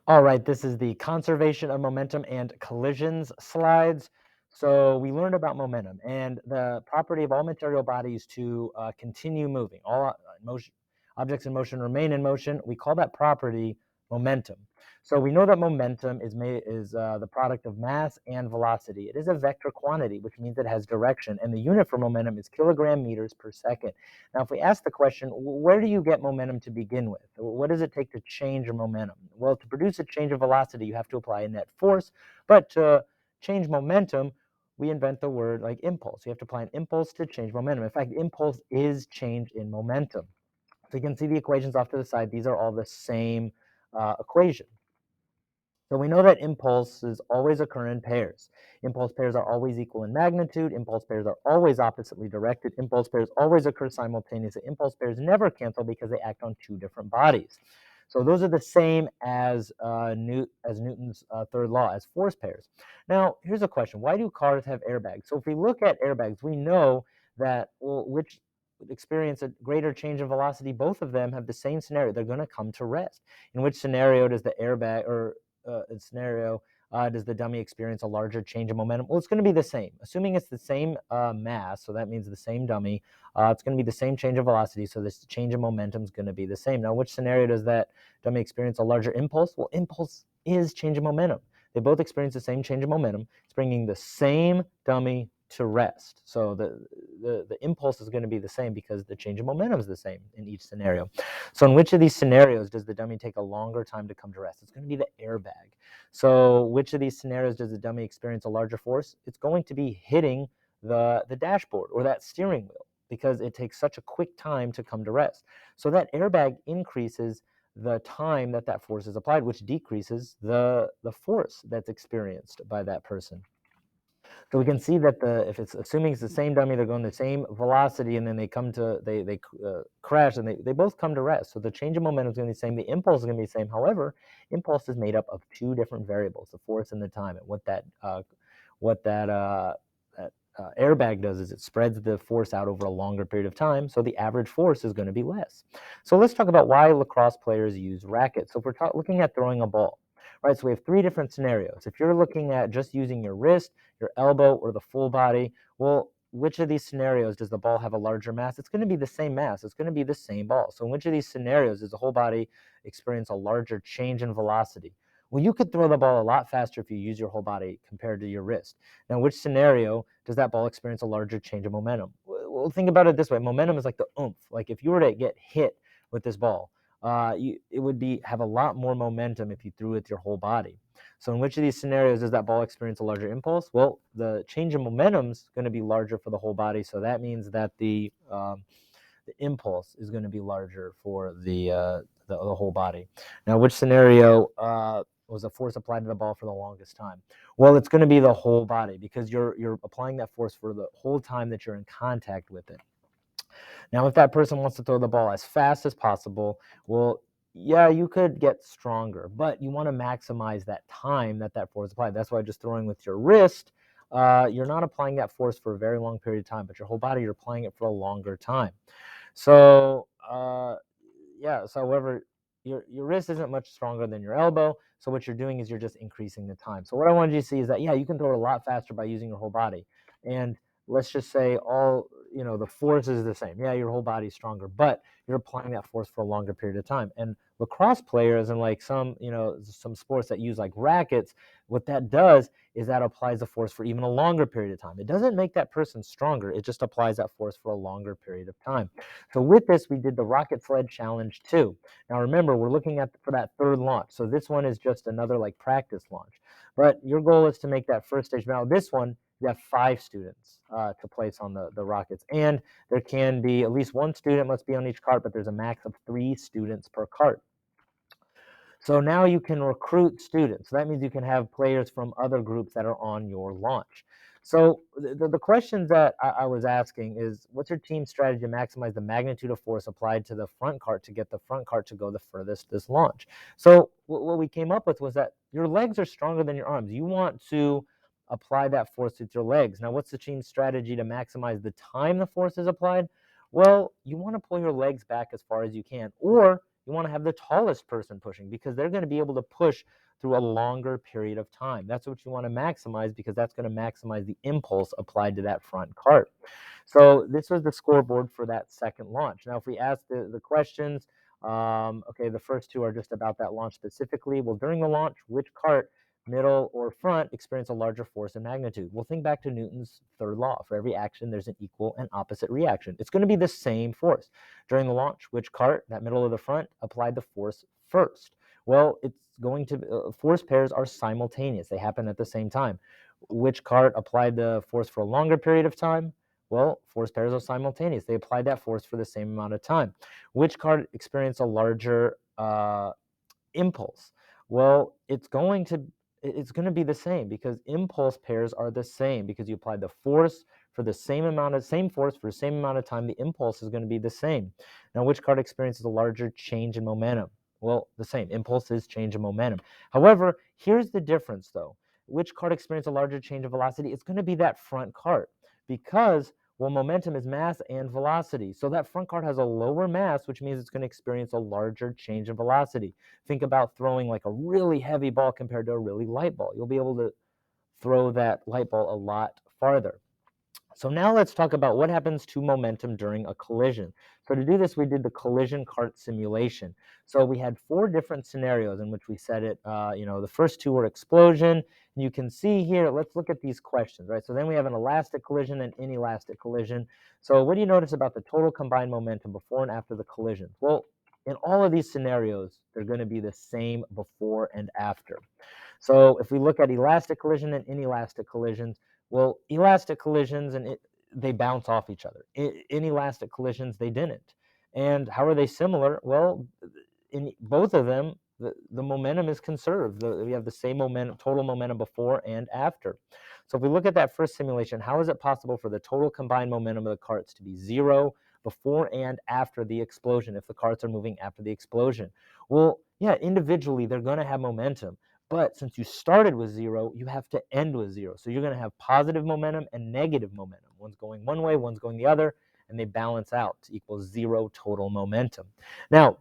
All right, this is the conservation of momentum and collisions slides. So we learned about momentum and the property of all material bodies to continue moving. All motion, objects in motion remain in motion. We call that property momentum. So we know that momentum is the product of mass and velocity. It is a vector quantity, which means it has direction, and the unit for momentum is kilogram meters per second. Now, if we ask the question, where do you get momentum to begin with? What does it take to change your momentum? Well, to produce a change of velocity, you have to apply a net force, but to change momentum, we invent the word like impulse. You have to apply an impulse to change momentum. In fact, impulse is change in momentum. So you can see the equations off to the side. These are all the same equation. So we know that impulses always occur in pairs. Impulse pairs are always equal in magnitude. Impulse pairs are always oppositely directed. Impulse pairs always occur simultaneously. Impulse pairs never cancel because they act on two different bodies. So those are the same as Newton's third law, as force pairs. Now, here's a question. Why do cars have airbags? So if we look at airbags, we know that which experience a greater change in velocity, both of them have the same scenario. They're going to come to rest. In which scenario does the airbag scenario does the dummy experience a larger change in momentum? Well, it's going to be the same. Assuming it's the same mass, so that means the same dummy, it's going to be the same change of velocity, so this change in momentum is going to be the same. Now, which scenario does that dummy experience a larger impulse? Well, impulse is change in momentum. They both experience the same change in momentum. It's bringing the same dummy to rest. So the impulse is going to be the same because the change of momentum is the same in each scenario. So in which of these scenarios does the dummy take a longer time to come to rest? It's going to be the airbag. So which of these scenarios does the dummy experience a larger force? It's going to be hitting the dashboard or that steering wheel because it takes such a quick time to come to rest. So that airbag increases the time that that force is applied, which decreases the force that's experienced by that person. So we can see that if it's assuming it's the same dummy, they're going the same velocity, and then they come to they crash, and they both come to rest. So the change of momentum is going to be the same. The impulse is going to be the same. However, impulse is made up of two different variables: the force and the time. And what that airbag does is it spreads the force out over a longer period of time, so the average force is going to be less. So let's talk about why lacrosse players use rackets. So if we're looking at throwing a ball, right? So we have three different scenarios. If you're looking at just using your wrist, your elbow, or the full body, well, which of these scenarios does the ball have a larger mass? It's going to be the same mass. It's going to be the same ball. So in which of these scenarios does the whole body experience a larger change in velocity? Well, you could throw the ball a lot faster if you use your whole body compared to your wrist. Now, which scenario does that ball experience a larger change of momentum? Well, think about it this way. Momentum is like the oomph. Like if you were to get hit with this ball, it would have a lot more momentum if you threw it with your whole body. So in which of these scenarios does that ball experience a larger impulse? Well, the change in momentum is going to be larger for the whole body, so that means that the impulse is going to be larger for the whole body. Now, which scenario was a force applied to the ball for the longest time? Well, it's going to be the whole body because you're applying that force for the whole time that you're in contact with it. Now, if that person wants to throw the ball as fast as possible, well, yeah, you could get stronger, but you want to maximize that time that force is applied. That's why just throwing with your wrist, you're not applying that force for a very long period of time, but your whole body, you're applying it for a longer time. So, yeah, so however, your wrist isn't much stronger than your elbow, so what you're doing is you're just increasing the time. So what I wanted you to see is that, yeah, you can throw it a lot faster by using your whole body. And let's just say the force is the same. Yeah, your whole body's stronger, but you're applying that force for a longer period of time. And lacrosse players and like some sports that use like rackets, what that does is that applies the force for even a longer period of time. It doesn't make that person stronger. It just applies that force for a longer period of time. So with this, we did the rocket sled challenge 2. Now remember, we're looking at for that third launch. So this one is just another like practice launch. But your goal is to make that first stage. Now this one, you have 5 students to place on the rockets. And there can be at least one student must be on each cart, but there's a max of 3 students per cart. So now you can recruit students. So that means you can have players from other groups that are on your launch. So the questions that I was asking is, what's your team strategy to maximize the magnitude of force applied to the front cart to get the front cart to go the furthest this launch? So what we came up with was that your legs are stronger than your arms. You want to apply that force with your legs. Now, what's the team strategy to maximize the time the force is applied? Well, you want to pull your legs back as far as you can, or You want to have the tallest person pushing because they're going to be able to push through a longer period of time. That's what you want to maximize because that's going to maximize the impulse applied to that front cart. So this was the scoreboard for that second launch. Now, if we ask the questions, okay, the first two are just about that launch specifically. Well, during the launch, which cart, middle or front, experience a larger force and magnitude? Well, think back to Newton's third law. For every action, there's an equal and opposite reaction. It's going to be the same force. During the launch, which cart, that middle or the front, applied the force first? Well, it's going to, force pairs are simultaneous. They happen at the same time. Which cart applied the force for a longer period of time? Well, force pairs are simultaneous. They applied that force for the same amount of time. Which cart experienced a larger impulse? Well, it's going to be the same because impulse pairs are the same because you applied the force for the same force for the same amount of time. The impulse is going to be the same. Now, which cart experiences a larger change in momentum? Well, the same. Impulse is change in momentum. However, here's the difference though. Which cart experiences a larger change of velocity? It's going to be that front cart because, well, momentum is mass and velocity. So that front cart has a lower mass, which means it's going to experience a larger change in velocity. Think about throwing like a really heavy ball compared to a really light ball. You'll be able to throw that light ball a lot farther. So now let's talk about what happens to momentum during a collision. So to do this, we did the collision cart simulation. So we had 4 different scenarios in which we set it. The first 2 were explosion. And you can see here, let's look at these questions, right? So then we have an elastic collision and inelastic collision. So what do you notice about the total combined momentum before and after the collision? Well, in all of these scenarios, they're going to be the same before and after. So if we look at elastic collision and inelastic collisions, well, elastic collisions they bounce off each other. Inelastic collisions, they didn't. And how are they similar? Well, in both of them, the momentum is conserved. We have the same momentum, total momentum before and after. So if we look at that first simulation, how is it possible for the total combined momentum of the carts to be 0 before and after the explosion if the carts are moving after the explosion? Well, yeah, individually, they're going to have momentum. But since you started with 0, you have to end with 0. So you're going to have positive momentum and negative momentum. One's going one way, one's going the other, and they balance out to equal 0 total momentum. Now,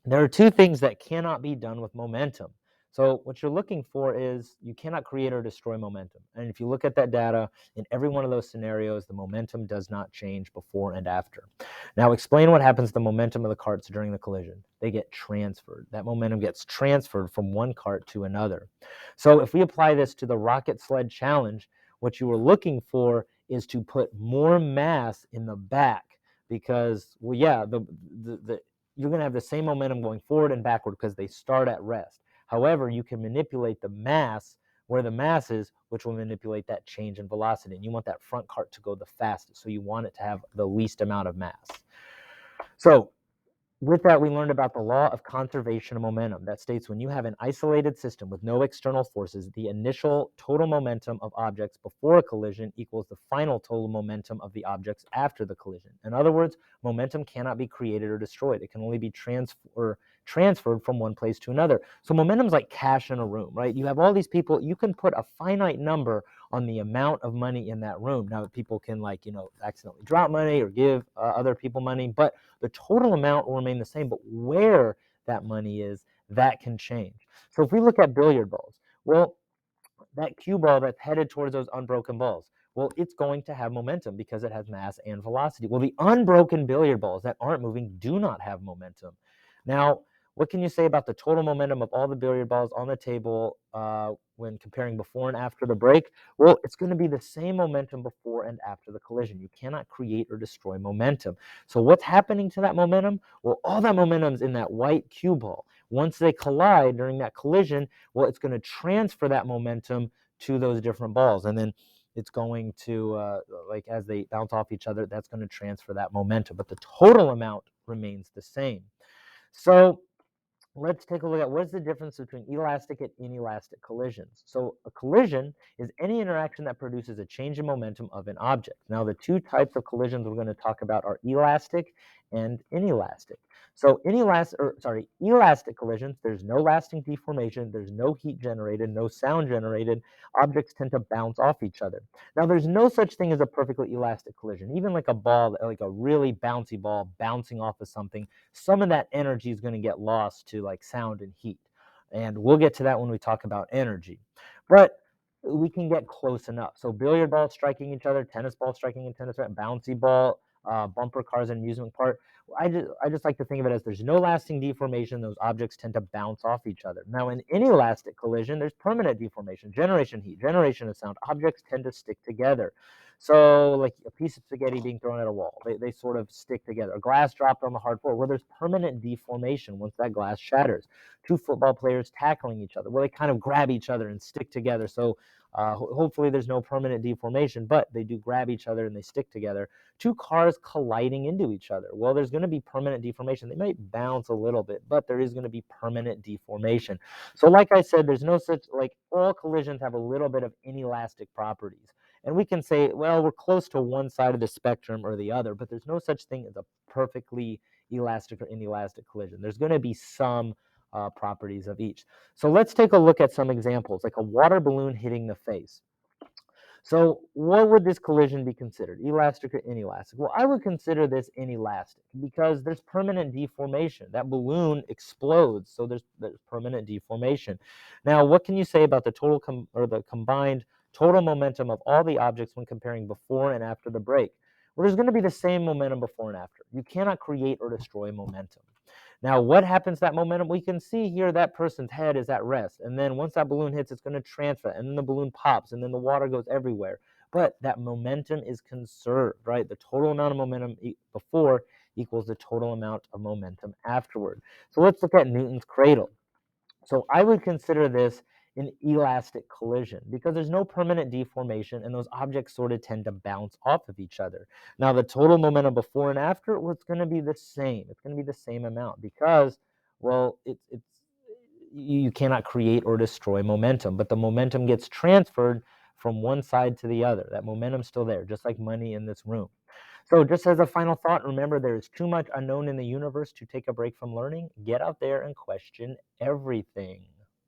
there are 2 things that cannot be done with momentum. So what you're looking for is you cannot create or destroy momentum. And if you look at that data, in every one of those scenarios, the momentum does not change before and after. Now explain what happens to the momentum of the carts during the collision. They get transferred. That momentum gets transferred from one cart to another. So if we apply this to the rocket sled challenge, what you were looking for is to put more mass in the back because, well, yeah, you're going to have the same momentum going forward and backward because they start at rest. However, you can manipulate the mass where the mass is, which will manipulate that change in velocity. And you want that front cart to go the fastest. So you want it to have the least amount of mass. So with that, we learned about the law of conservation of momentum that states when you have an isolated system with no external forces, the initial total momentum of objects before a collision equals the final total momentum of the objects after the collision. In other words, momentum cannot be created or destroyed. It can only be transferred from one place to another. So momentum's like cash in a room, right? You have all these people, you can put a finite number on the amount of money in that room. Now, people can accidentally drop money or give other people money, but the total amount will remain the same, but where that money is, that can change. So if we look at billiard balls, well, that cue ball that's headed towards those unbroken balls, well, it's going to have momentum because it has mass and velocity. Well, the unbroken billiard balls that aren't moving do not have momentum. Now, what can you say about the total momentum of all the billiard balls on the table when comparing before and after the break? Well, it's going to be the same momentum before and after the collision. You cannot create or destroy momentum. So what's happening to that momentum? Well, all that momentum's in that white cue ball. Once they collide during that collision, well, it's going to transfer that momentum to those different balls. And then it's going to, as they bounce off each other, that's going to transfer that momentum. But the total amount remains the same. So let's take a look at what is the difference between elastic and inelastic collisions. So a collision is any interaction that produces a change in momentum of an object. Now, the 2 types of collisions we're going to talk about are elastic and inelastic. So elastic collisions, there's no lasting deformation, there's no heat generated, no sound generated. Objects tend to bounce off each other. Now, there's no such thing as a perfectly elastic collision. Even like a ball, like a really bouncy ball bouncing off of something, some of that energy is going to get lost to like sound and heat. And we'll get to that when we talk about energy. But we can get close enough. So billiard balls striking each other, tennis ball striking a tennis racket, bouncy ball, bumper cars and amusement park. I just like to think of it as there's no lasting deformation. Those objects tend to bounce off each other. Now, in inelastic collision, there's permanent deformation, generation heat, generation of sound. Objects tend to stick together. So, like a piece of spaghetti being thrown at a wall, they sort of stick together. A glass dropped on the hard floor, where there's permanent deformation once that glass shatters. Two football players tackling each other, where they kind of grab each other and stick together. So, hopefully, there's no permanent deformation, but they do grab each other and they stick together. Two cars colliding into each other. Well, there's going to be permanent deformation. They might bounce a little bit, but there is going to be permanent deformation. So, like I said, there's no such, like, all collisions have a little bit of inelastic properties. And we can say, well, we're close to one side of the spectrum or the other, but there's no such thing as a perfectly elastic or inelastic collision. There's going to be some properties of each. So let's take a look at some examples, like a water balloon hitting the face. So what would this collision be considered, elastic or inelastic? Well, I would consider this inelastic because there's permanent deformation. That balloon explodes, so there's permanent deformation. Now, what can you say about the the combined total momentum of all the objects when comparing before and after the break? Well, there's going to be the same momentum before and after. You cannot create or destroy momentum. Now, what happens to that momentum? We can see here that person's head is at rest. And then once that balloon hits, it's going to transfer. And then the balloon pops. And then the water goes everywhere. But that momentum is conserved, right? The total amount of momentum before equals the total amount of momentum afterward. So let's look at Newton's cradle. So I would consider this an elastic collision because there's no permanent deformation and those objects sort of tend to bounce off of each other. Now, the total momentum before and after, well, it's going to be the same. It's going to be the same amount because, well, it's you cannot create or destroy momentum, but the momentum gets transferred from one side to the other. That momentum's still there, just like money in this room. So, just as a final thought, remember there is too much unknown in the universe to take a break from learning. Get out there and question everything.